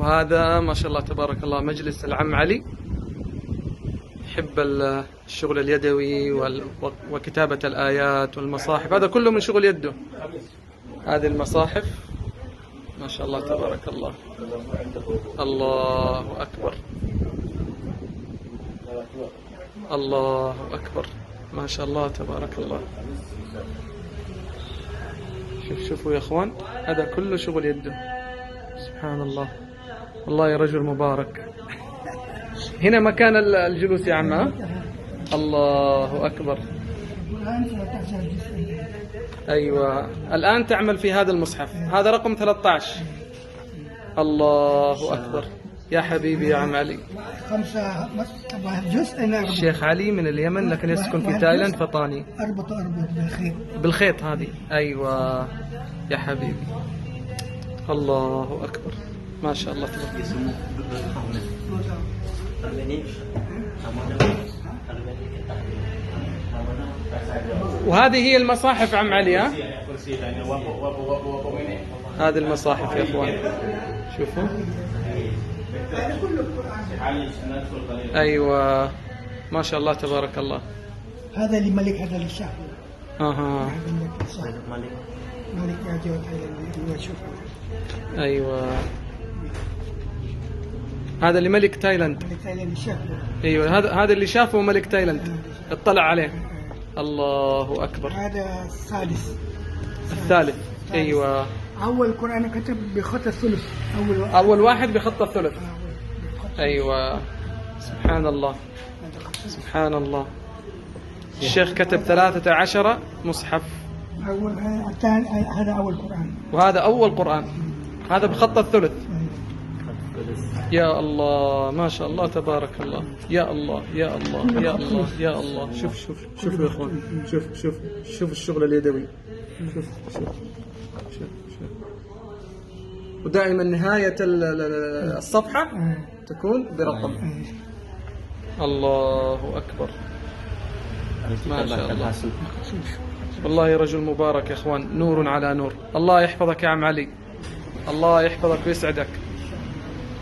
وهذا ما شاء الله تبارك الله مجلس العم علي، يحب الشغل اليدوي وكتابة الآيات والمصاحف، هذا كله من شغل يده. هذه المصاحف ما شاء الله تبارك الله. الله أكبر، الله أكبر، ما شاء الله تبارك الله. شوفوا يا أخوان، هذا كله شغل يده. سبحان الله، والله يا رجل مبارك. هنا مكان الجلوس يا عم. الله أكبر. أيوة، الآن تعمل في هذا المصحف، هذا رقم 13. الله أكبر يا حبيبي يا عم علي. 5 جزء. الشيخ علي من اليمن لكن يسكن في تايلاند فطاني. أربط بالخيط. بالخيط هذه، أيوة يا حبيبي. الله أكبر، ما شاء الله تبارك. وهذه هي المصاحف عم علي. ها؟ هذه المصاحف يا اخوان، شوفوا. ايوه ما شاء الله تبارك الله. هذا لملك، هذا للشعب. ملك يا ايوه، هذا لملك تايلاند. ملك تايلاند الشعب. ايوه، هذا اللي شافه ملك تايلاند، اطلع عليه. الله اكبر. هذا الثالث. ايوه، أول قرآن كتب بخط الثلث. أول واحد بخط الثلث. أيوة، سبحان الله، سبحان الله. الشيخ كتب 13 مصحف. هذا أول قرآن، وهذا أول قرآن، هذا بخط الثلث. يا الله، ما شاء الله تبارك الله. يا الله يا الله يا الله يا الله. شوف يا اخوان، شوف الشغل اليدوي. شوف. ودائما نهاية الصفحة تكون برقم. الله أكبر، ما شاء الله. والله يا رجل مبارك يا اخوان، نور على نور. الله يحفظك يا عم علي، الله يحفظك ويسعدك.